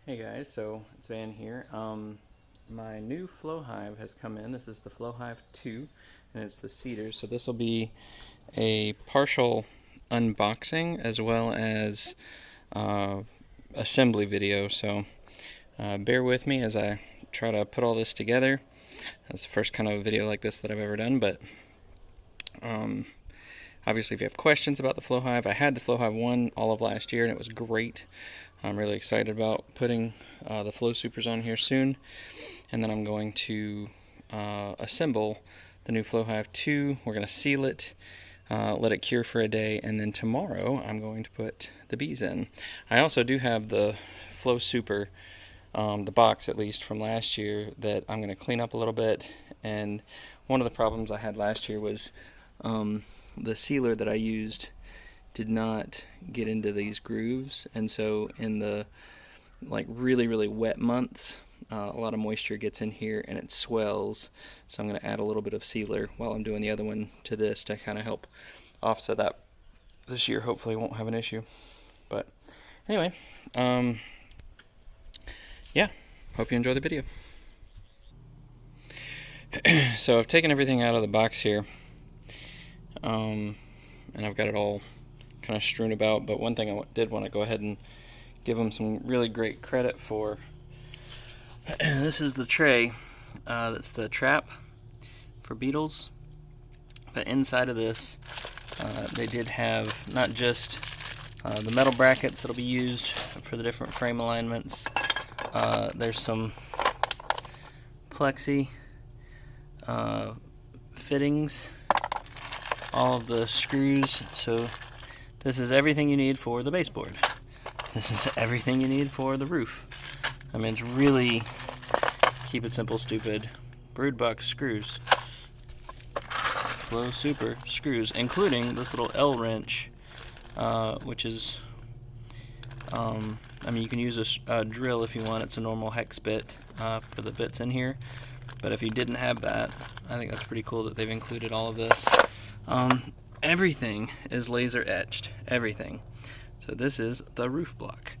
Hey guys, so it's Van here. My new Flow Hive has come in. This is the Flow Hive 2, and it's the cedar. So this will be a partial unboxing as well as assembly video. So bear with me as I try to put all this together. That's the first kind of video like this that I've ever done, but obviously if you have questions about the Flow Hive, I had the Flow Hive 1 all of last year and it was great. I'm really excited about putting the Flow Supers on here soon, and then I'm going to assemble the new Flow Hive 2. We're going to seal it, let it cure for a day, and then tomorrow I'm going to put the bees in. I also do have the Flow Super, the box at least from last year, that I'm going to clean up a little bit. And one of the problems I had last year was the sealer that I used did not get into these grooves, and so in the really wet months, a lot of moisture gets in here and it swells. So I'm going to add a little bit of sealer while I'm doing the other one to this to kind of help offset that. This year hopefully won't have an issue. But anyway, yeah, hope you enjoy the video. So I've taken everything out of the box here, and I've got it all kind of strewn about, but one thing I did want to go ahead and give them some really great credit for. This is the tray that's the trap for beetles, but inside of this they did have not just the metal brackets that'll be used for the different frame alignments. There's some plexi fittings, all of the screws. So this is everything you need for the baseboard. This is everything you need for the roof. I mean, it's really, keep it simple, stupid. Broodbox screws. Flow Super screws, including this little L wrench, which is, I mean, you can use a drill if you want. It's a normal hex bit for the bits in here. But if you didn't have that, I think that's pretty cool that they've included all of this. Everything is laser etched. Everything. So this is the roof block.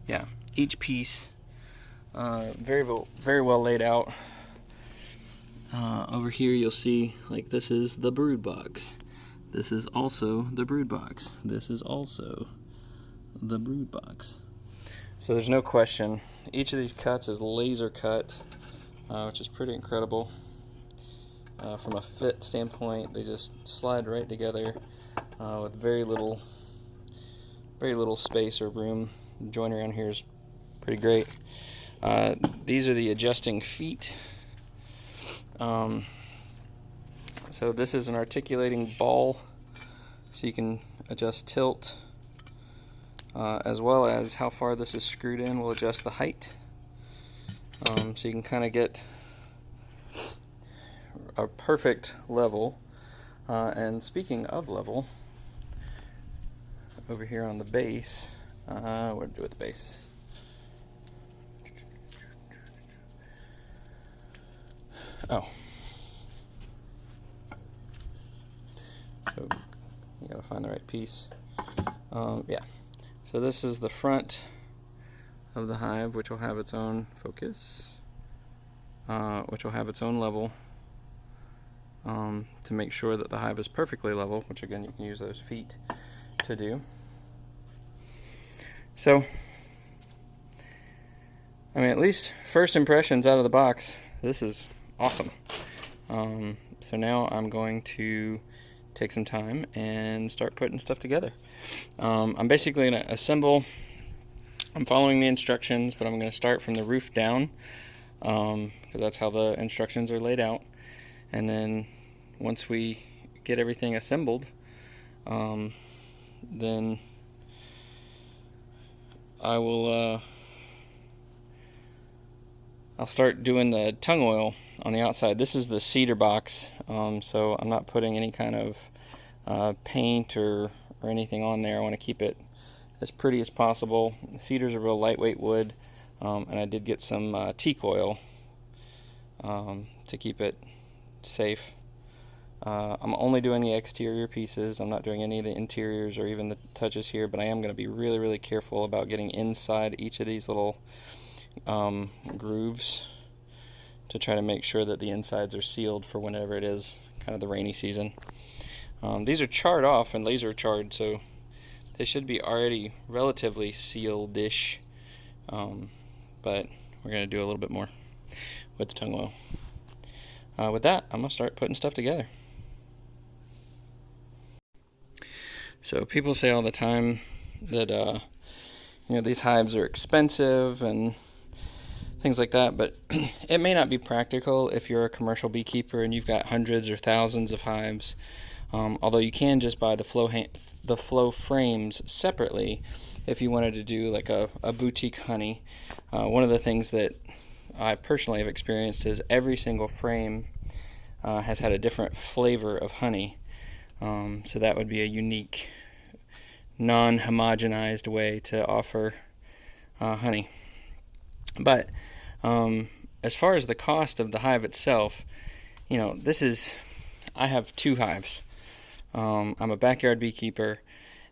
Yeah, each piece very well laid out. Over here you'll see, like, this is the brood box. This is also the brood box. This is also the brood box. So there's no question. Each of these cuts is laser cut, which is pretty incredible. From a fit standpoint, they just slide right together with very little space or room. The joint around here is pretty great. These are the adjusting feet. So this is an articulating ball, so you can adjust tilt, as well as how far this is screwed in will adjust the height. So you can kind of get a perfect level. And speaking of level, over here on the base, what to do with the base? Oh, so you gotta find the right piece. Yeah, so this is the front of the hive, which will have its own focus, which will have its own level, to make sure that the hive is perfectly level, which again you can use those feet to do. So, I mean, at least first impressions out of the box, this is awesome. So now I'm going to take some time and start putting stuff together. I'm basically going to assemble. I'm following the instructions, but I'm going to start from the roof down, because that's how the instructions are laid out. And then once we get everything assembled, then I'll start doing the tung oil on the outside. This is the cedar box, so I'm not putting any kind of paint or anything on there. I want to keep it as pretty as possible. The cedar's a real lightweight wood, and I did get some teak oil to keep it safe I'm only doing the exterior pieces. I'm not doing any of the interiors or even the touches here, but I am going to be really, really careful about getting inside each of these little grooves to try to make sure that the insides are sealed for whenever it is kind of the rainy season. These are charred off and laser charred, so they should be already relatively sealed-ish, but we're going to do a little bit more with the tung oil. With that, I'm going to start putting stuff together. So people say all the time that these hives are expensive and things like that, but it may not be practical if you're a commercial beekeeper and you've got hundreds or thousands of hives. Although you can just buy the flow frames separately if you wanted to do like a boutique honey. One of the things that I personally have experienced is every single frame has had a different flavor of honey. So that would be a unique, non-homogenized way to offer honey. But as far as the cost of the hive itself, I have 2 hives. I'm a backyard beekeeper,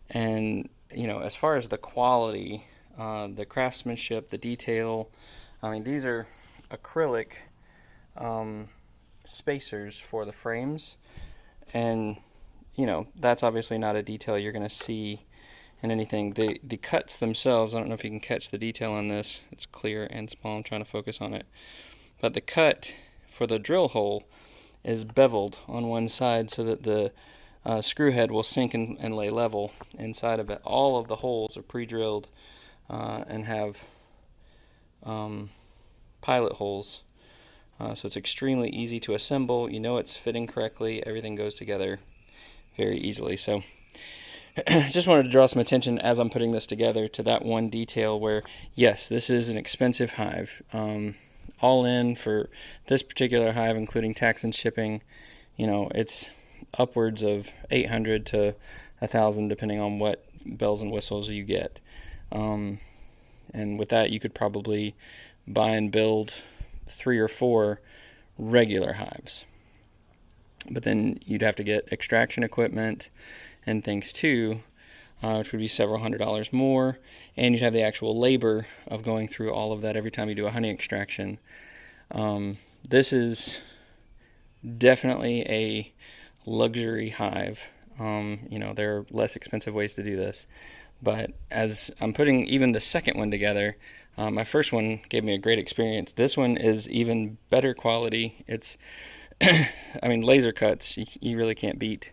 and as far as the quality, the craftsmanship, the detail, these are acrylic spacers for the frames, and that's obviously not a detail you're going to see in anything. The cuts themselves, I don't know if you can catch the detail on this. It's clear and small. I'm trying to focus on it. But the cut for the drill hole is beveled on one side so that the screw head will sink and lay level inside of it. All of the holes are pre-drilled and have pilot holes. So it's extremely easy to assemble. It's fitting correctly. Everything goes together very easily. So just wanted to draw some attention as I'm putting this together to that one detail where, yes, this is an expensive hive. All in for this particular hive, including tax and shipping, it's upwards of $800 to $1,000 depending on what bells and whistles you get. And with that, you could probably buy and build 3 or 4 regular hives. But then you'd have to get extraction equipment and things too, which would be several $100s more, and you'd have the actual labor of going through all of that every time you do a honey extraction. This is definitely a luxury hive. There are less expensive ways to do this, but as I'm putting even the second one together, my first one gave me a great experience. This one is even better quality. It's laser cuts, you really can't beat.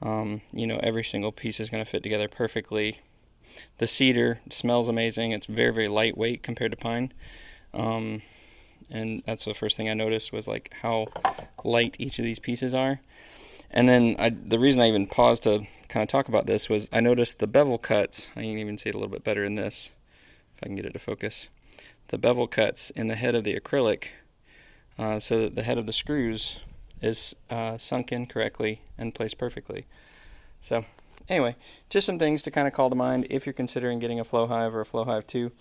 Every single piece is going to fit together perfectly. The cedar smells amazing. It's very, very lightweight compared to pine. And that's the first thing I noticed was like how light each of these pieces are. And then the reason I even paused to kind of talk about this was I noticed the bevel cuts. I can even see it a little bit better in this, if I can get it to focus. The bevel cuts in the head of the acrylic, so that the head of the screws is sunk in correctly and placed perfectly. So anyway, just some things to kind of call to mind if you're considering getting a Flow Hive or a Flow Hive 2.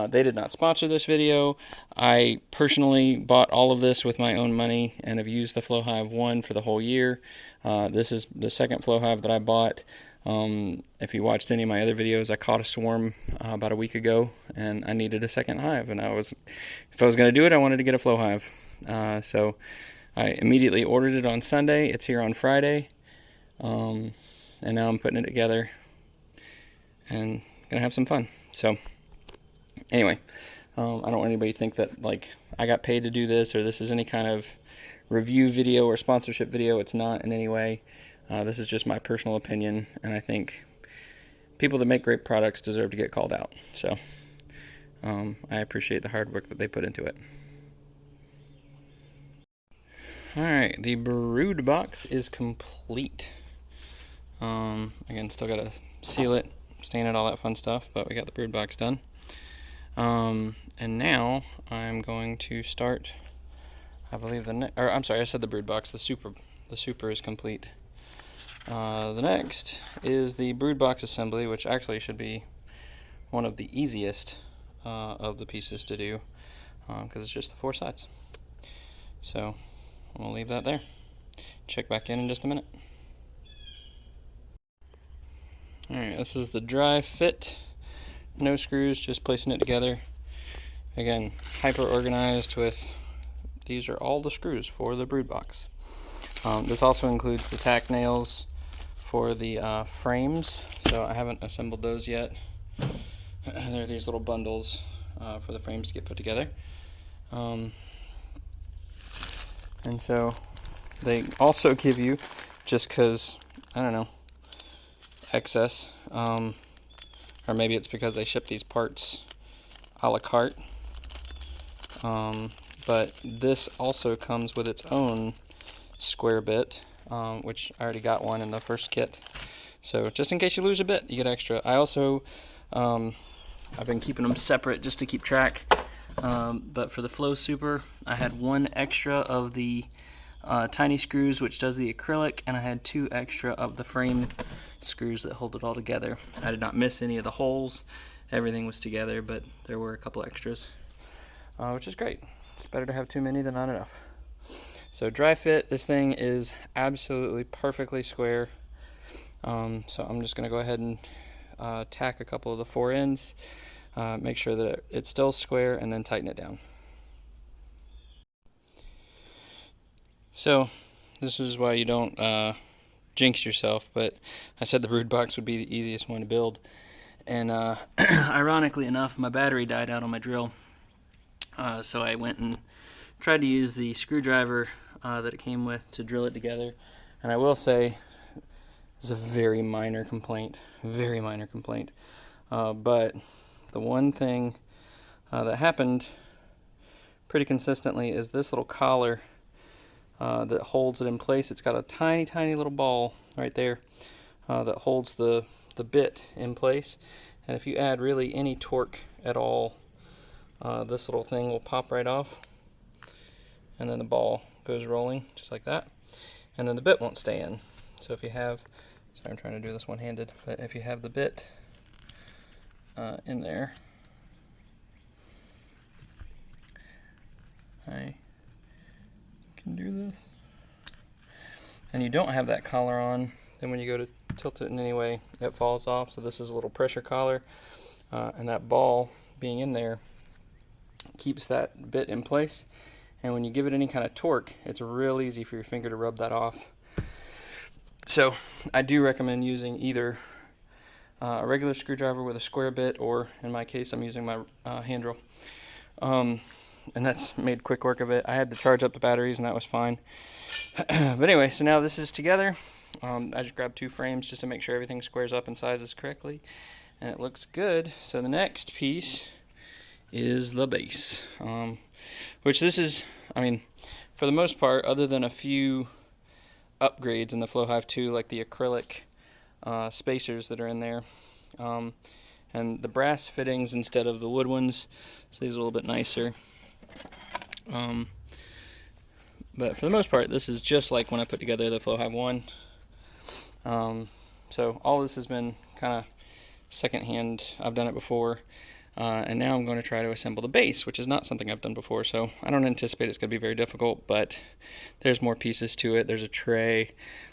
They did not sponsor this video. I personally bought all of this with my own money and have used the Flow Hive 1 for the whole year. This is the second Flow Hive that I bought. If you watched any of my other videos, I caught a swarm about a week ago, and I needed a second hive. And if I was going to do it, I wanted to get a Flow Hive. So I immediately ordered it on Sunday. It's here on Friday. And now I'm putting it together and gonna have some fun. So anyway, I don't want anybody to think that like I got paid to do this or this is any kind of review video or sponsorship video. It's not in any way. This is just my personal opinion, and I think people that make great products deserve to get called out. So I appreciate the hard work that they put into it. Alright, the brood box is complete. Again, still gotta seal it, stain it, all that fun stuff, but we got the brood box done. And now I'm going to start, I believe I said the brood box, the super is complete. The next is the brood box assembly, which actually should be one of the easiest of the pieces to do, because it's just the 4 sides. So I'm gonna leave that there. check back in just a minute. Alright, this is the dry fit. No screws, just placing it together. Again, hyper organized with, these are all the screws for the brood box. This also includes the tack nails for the frames, so I haven't assembled those yet. There are these little bundles for the frames to get put together. And so they also give you, just because, I don't know, excess, or maybe it's because they ship these parts a la carte, but this also comes with its own square bit, which I already got one in the first kit, so just in case you lose a bit, you get extra. I also I've been keeping them separate just to keep track, but for the Flow Super I had one extra of the tiny screws which does the acrylic, and I had 2 extra of the frame screws that hold it all together. I did not miss any of the holes, everything was together, but there were a couple extras, which is great. It's better to have too many than not enough. So dry fit, this thing is absolutely perfectly square, so I'm just going to go ahead and tack a couple of the 4 ends, make sure that it's still square, and then tighten it down. So this is why you don't jinx yourself, but I said the brood box would be the easiest one to build, and ironically enough, my battery died out on my drill, so I went and tried to use the screwdriver that it came with to drill it together, and I will say it's a very minor complaint, but the one thing that happened pretty consistently is this little collar that holds it in place. It's got a tiny little ball right there that holds the bit in place, and if you add really any torque at all, this little thing will pop right off, and then the ball goes rolling just like that, and then the bit won't stay in. So if you have, sorry, I'm trying to do this one-handed, but if you have the bit in there, I can do this, and you don't have that collar on, then when you go to tilt it in any way, it falls off. So this is a little pressure collar, and that ball being in there keeps that bit in place, and when you give it any kind of torque, it's real easy for your finger to rub that off. So I do recommend using either a regular screwdriver with a square bit, or in my case I'm using my hand drill, and that's made quick work of it. I had to charge up the batteries and that was fine. But anyway, so now this is together. I just grabbed 2 frames just to make sure everything squares up and sizes correctly, and it looks good. So the next piece is the base, which this is, I mean, for the most part, other than a few upgrades in the Flow Hive 2, like the acrylic spacers that are in there, and the brass fittings instead of the wood ones, so these are a little bit nicer. But for the most part, this is just like when I put together the Flow Hive 1. So all this has been kind of secondhand. I've done it before, and now I'm going to try to assemble the base, which is not something I've done before, so I don't anticipate it's going to be very difficult, but there's more pieces to it. There's a tray,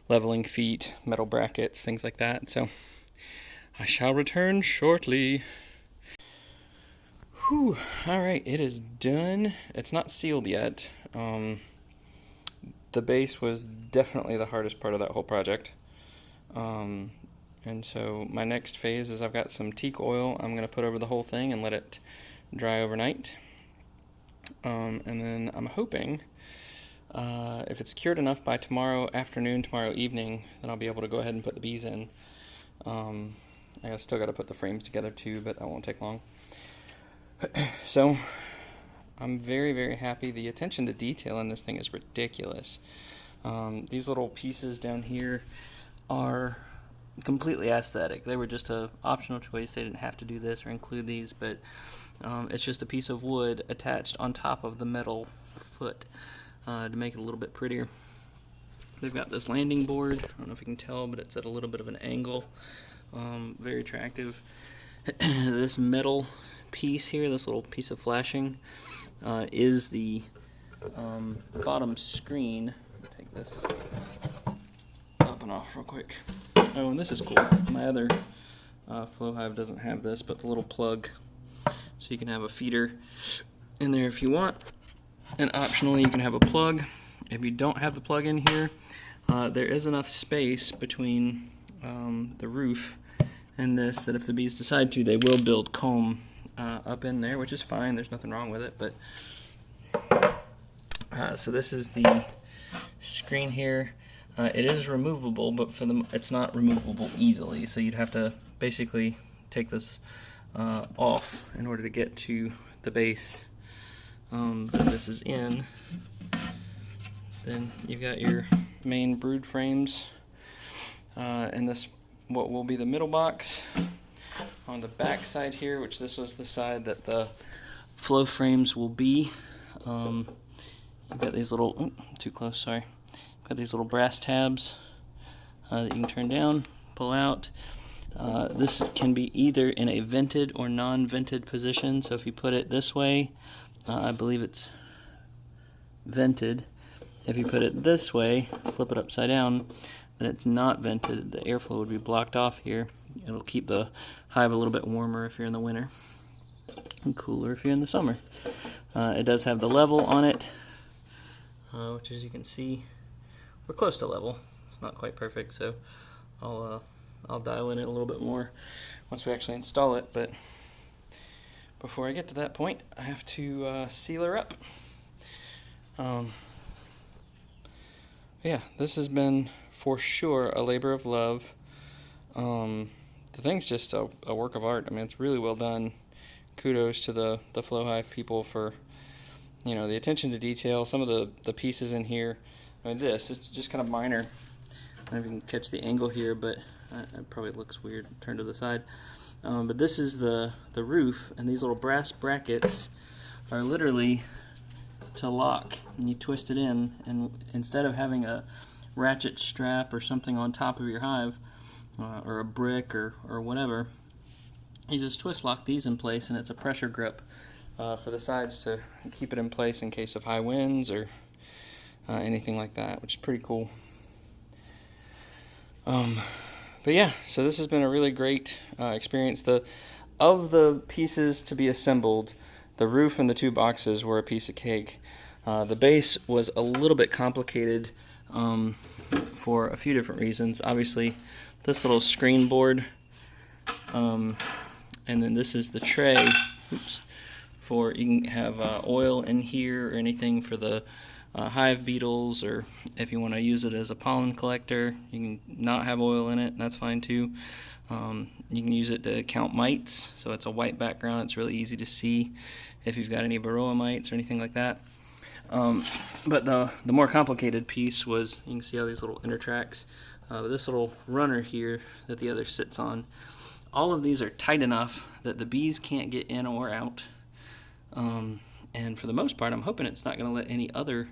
leveling feet, metal brackets, things like that, so I shall return shortly. Whew, alright, it is done. It's not sealed yet. The base was definitely the hardest part of that whole project. And so my next phase is I've got some teak oil I'm going to put over the whole thing and let it dry overnight. And then I'm hoping, if it's cured enough by tomorrow afternoon, tomorrow evening, then I'll be able to go ahead and put the bees in. I still got to put the frames together too, but that won't take long. So I'm very happy. The attention to detail in this thing is ridiculous. These little pieces down here are completely aesthetic. They were just an optional choice. They didn't have to do this or include these, but it's just a piece of wood attached on top of the metal foot to make it a little bit prettier. They've got this landing board. I don't know if you can tell, but it's at a little bit of an angle. Very attractive. This metal piece here, this little piece of flashing, is the bottom screen. Take take this up and off real quick. Oh, and this is cool. My other flow hive doesn't have this, but the little plug, so you can have a feeder in there if you want. And optionally, you can have a plug. If you don't have the plug in here, there is enough space between the roof and this that if the bees decide to, they will build comb up in there, which is fine. There's nothing wrong with it. But so this is the screen here. It is removable, but it's not removable easily. So you'd have to basically take this off in order to get to the base. If this is in, then you've got your main brood frames, and this what will be the middle box. On the back side here, which this was the side that the flow frames will be, you've got these little, too close, sorry. Got these little brass tabs that you can turn down, pull out. This can be either in a vented or non-vented position. So if you put it this way, I believe it's vented. If you put it this way, flip it upside down, then it's not vented. The airflow would be blocked off here. It'll keep the hive a little bit warmer if you're in the winter and cooler if you're in the summer. It does have the level on it, which as you can see, we're close to level. It's not quite perfect, so I'll dial in it a little bit more once we actually install it. But before I get to that point, I have to seal her up. Yeah, this has been for sure a labor of love. The thing's just a work of art. I mean, it's really well done. Kudos to the Flow Hive people for, you know, the attention to detail. Some of the pieces in here. I mean, this is just kind of minor. I don't know if you can catch the angle here, but it probably looks weird. Turn to the side. But this is the roof, and these little brass brackets are literally to lock. And you twist it in, and instead of having a ratchet strap or something on top of your hive, or a brick or whatever, you just twist lock these in place, and it's a pressure grip for the sides to keep it in place in case of high winds or anything like that, which is pretty cool. But yeah, so this has been a really great experience. Of the pieces to be assembled, the roof and the two boxes were a piece of cake. The base was a little bit complicated for a few different reasons. Obviously, this little screen board, and then this is the tray. For you can have oil in here or anything for the hive beetles, or if you want to use it as a pollen collector, you can not have oil in it, and that's fine too. You can use it to count mites, so it's a white background. It's really easy to see if you've got any varroa mites or anything like that. But the more complicated piece was, you can see all these little inner tracks. This little runner here that the other sits on, all of these are tight enough that the bees can't get in or out. And for the most part, I'm hoping it's not going to let any other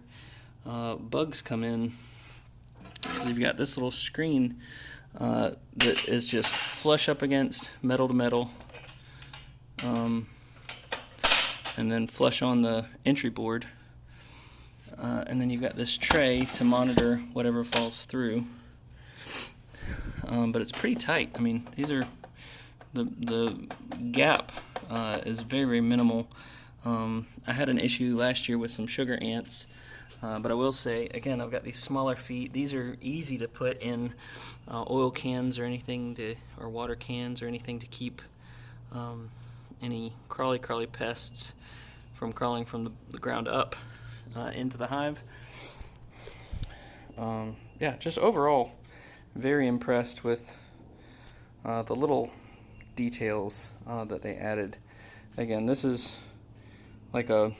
bugs come in, because you've got this little screen that is just flush up against metal to metal, and then flush on the entry board. And then you've got this tray to monitor whatever falls through. But it's pretty tight. I mean, these are the gap is very, very minimal. I had an issue last year with some sugar ants, but I will say, again, I've got these smaller feet. These are easy to put in oil cans or anything, or water cans or anything, to keep any crawly pests from crawling from the ground up into the hive. Yeah, just overall, very impressed with the little details that they added. Again, this is like a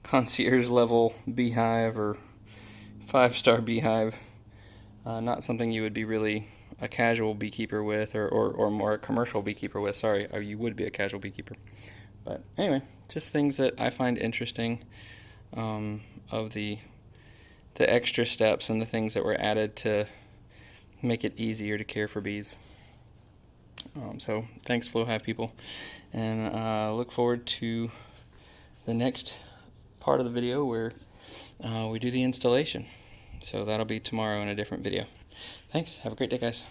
concierge level beehive or 5-star beehive, not something you would be really a casual beekeeper with, or more a commercial beekeeper with. Sorry, you would be a casual beekeeper. But anyway, just things that I find interesting, of the extra steps and the things that were added to make it easier to care for bees. So thanks, Flow Hive people, and look forward to the next part of the video where we do the installation. So that'll be tomorrow in a different video. Thanks. Have a great day, guys.